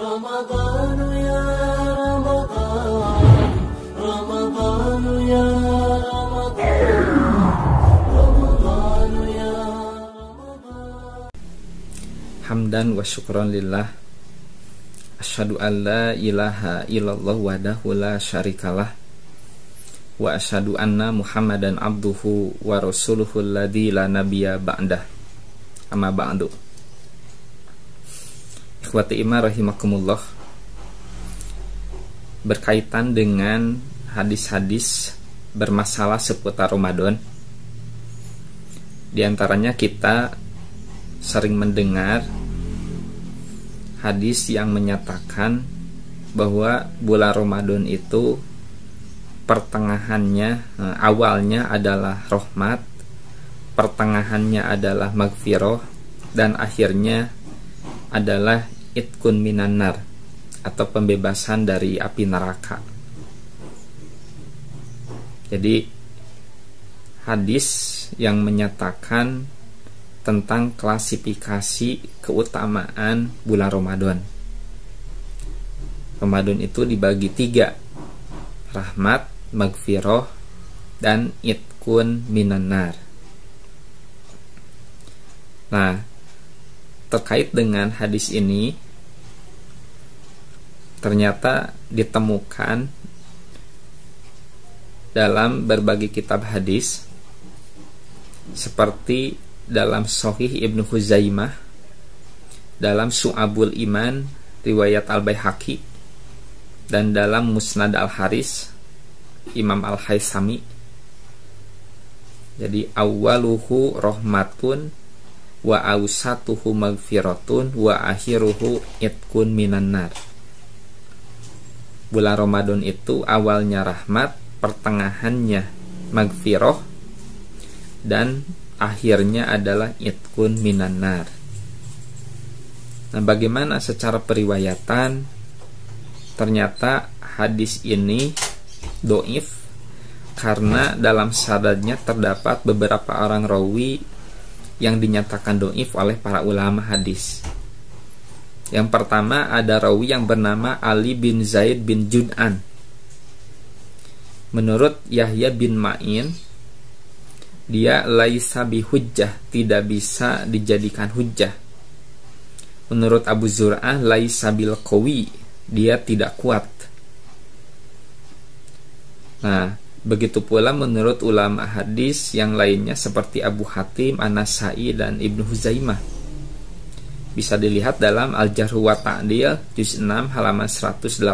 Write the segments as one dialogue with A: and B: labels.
A: رمضان يا رمضان رمضان يا رمضان رمضان يا رمضان
B: Hamdan wa syukran lillah. Asyhadu an la ilaha illallah wahdahu la syarikalah. Wa asyhadu anna Muhammadan abduhu wa rasuluhu alladzi la nabiyya ba'dah. Amma ba'du. Ikhwati iman rahimakumullah. Berkaitan dengan hadis-hadis bermasalah seputar Ramadan, di antaranya kita sering mendengar hadis yang menyatakan bahwa bulan Ramadan itu pertengahannya, awalnya adalah rahmat, pertengahannya adalah maghfirah, dan akhirnya adalah itkun minan nar, atau pembebasan dari api neraka. Jadi hadis yang menyatakan tentang klasifikasi keutamaan bulan Ramadan. Ramadan itu dibagi 3: rahmat, maghfirah, dan itkun minan nar. Nah, terkait dengan hadis ini ternyata ditemukan dalam berbagai kitab hadis, seperti dalam Sahih Ibnu Huzaimah, dalam Syu'abul Iman riwayat Al-Baihaqi, dan dalam Musnad Al-Haris Imam Al-Haisami. Jadi awwaluhu rahmatun wa awsatuhu maghfiratun wa akhiruhu itkun minan nar. Bulan Ramadan itu awalnya rahmat, pertengahannya maghfirah, dan akhirnya adalah itkun minan nar. Nah, bagaimana secara periwayatan? Ternyata hadis ini dhaif karena dalam sanadnya terdapat beberapa orang rawi yang dinyatakan dhaif oleh para ulama hadis. Yang pertama, ada rawi yang bernama Ali bin Zaid bin Jud'an. Menurut Yahya bin Ma'in, dia laisa bihujjah, tidak bisa dijadikan hujjah. Menurut Abu Zur'ah, laisa bil qawi, dia tidak kuat. Nah, begitu pula menurut ulama hadis yang lainnya seperti Abu Hatim, An-Nasai, dan Ibnu Huzaimah. Bisa dilihat dalam Al-Jarh wa Ta'dil juz 6 halaman 185,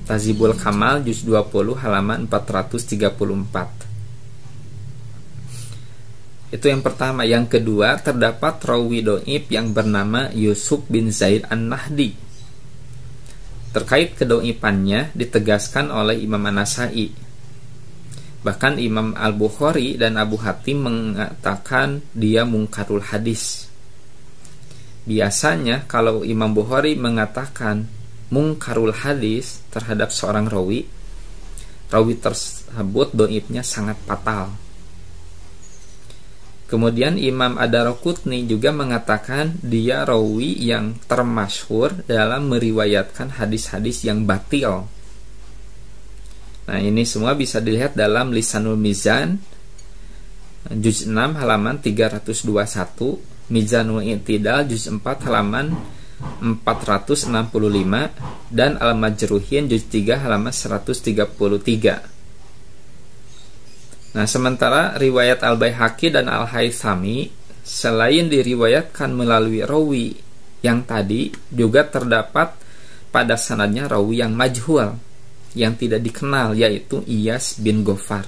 B: Tazibul Kamal juz 20 halaman 434. Itu yang pertama. Yang kedua, terdapat rawi dhaif yang bernama Yusuf bin Zaid An-Nahdi. Terkait kedhaifannya ditegaskan oleh Imam An-Nasai. Bahkan Imam Al-Bukhari dan Abu Hatim mengatakan dia mungkarul hadis. Biasanya kalau Imam Bukhari mengatakan mungkarul hadis terhadap seorang rawi tersebut dhaifnya sangat fatal. Kemudian Imam Ad-Daraqutni juga mengatakan dia rawi yang termasyhur dalam meriwayatkan hadis-hadis yang batil. Nah, ini semua bisa dilihat dalam Lisanul Mizan juz 6 halaman 321, Mizanul I'tidal juz 4 halaman 465, dan Al-Majruhin juz 3 halaman 133. Nah, sementara riwayat Al-Baihaqi dan Al-Haisami selain diriwayatkan melalui rawi yang tadi, juga terdapat pada sanadnya rawi yang majhul, yang tidak dikenal, yaitu Iyas bin Ghafar.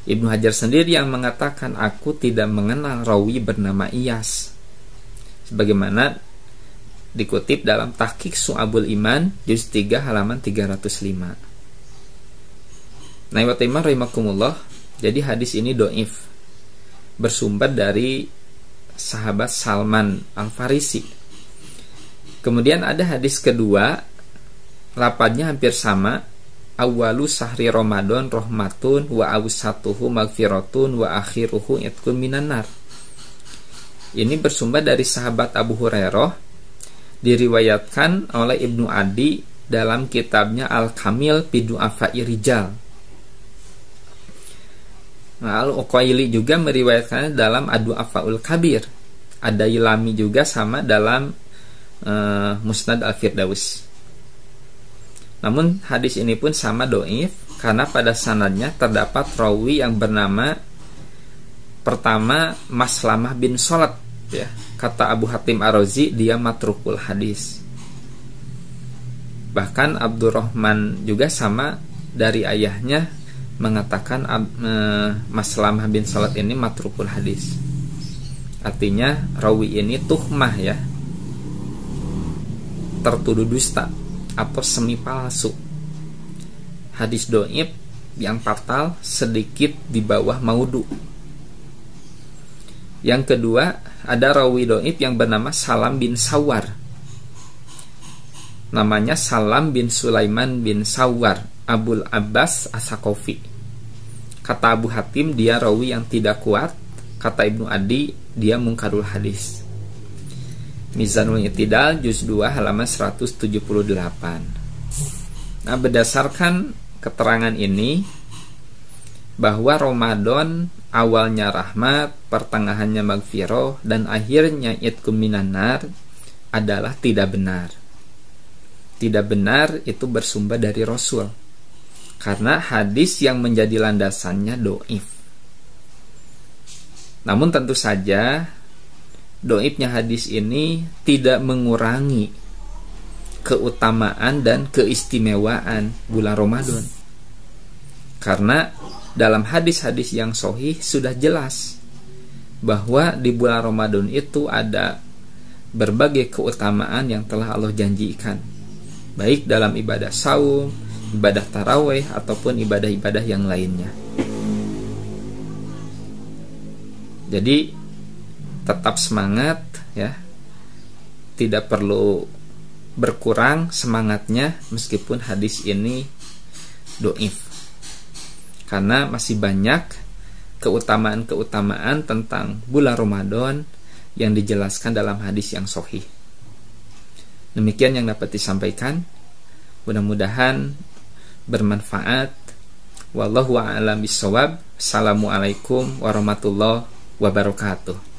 B: Ibnu Hajar sendiri yang mengatakan, aku tidak mengenal rawi bernama Iyas, sebagaimana dikutip dalam Tahqiq Syu'abul Iman juz 3 halaman 305. Nah, wa ta'imah rahimakumullah. Jadi hadis ini dhaif, bersumber dari sahabat Salman Al-Farisi. Kemudian ada hadis kedua, lafadznya hampir sama, awwalu sahri Ramadan rahmatun wa awsatuhu maghfiratun wa akhiruhu itkun minan nar. Ini bersumber dari sahabat Abu Hurairah diriwayatkan oleh Ibnu Adi dalam kitabnya Al-Kamil fi Du'afai Rijal. Nah, Al-Uqaili juga meriwayatkannya dalam Ad-Du'afaul Kabir. Ad-Dailami juga sama dalam Musnad Al-Firdaus. Namun hadis ini pun sama dhaif karena pada sanadnya terdapat rawi yang bernama pertama Maslamah bin Salat, ya. Kata Abu Hatim Ar-Razi, dia matrukul hadis. Bahkan Abdurrahman juga sama dari ayahnya mengatakan Maslamah bin Salat ini matrukul hadis. Artinya rawi ini tuhmah, ya, tertuduh dusta atau semi palsu. Hadis dhaif yang fatal sedikit di bawah maudhu. Yang kedua, ada rawi dhaif yang bernama Salam bin Sawar. Namanya Salam bin Sulaiman bin Sawar Abul Abbas As-Saqafi. Kata Abu Hatim, dia rawi yang tidak kuat. Kata Ibnu Adi, dia mungkarul hadis. Mizanul I'tidal juz 2 halaman 178. Nah, berdasarkan keterangan ini bahwa Ramadan awalnya rahmat, pertengahannya magfirah, dan akhirnya itqum minan nar adalah tidak benar. Tidak benar itu bersumber dari Rasul, karena hadis yang menjadi landasannya dhaif. Namun tentu saja dhaifnya hadis ini tidak mengurangi keutamaan dan keistimewaan bulan Ramadan. Karena dalam hadis-hadis yang sahih sudah jelas bahwa di bulan Ramadan itu ada berbagai keutamaan yang telah Allah janjikan, baik dalam ibadah saum, ibadah tarawih, ataupun ibadah-ibadah yang lainnya. Jadi tetap semangat, ya, tidak perlu berkurang semangatnya meskipun hadis ini dhaif, karena masih banyak keutamaan-keutamaan tentang bulan Ramadan yang dijelaskan dalam hadis yang sahih. Demikian yang dapat disampaikan, mudah-mudahan bermanfaat. Wallahu a'lam bishawab. Assalamualaikum warahmatullahi wabarakatuh.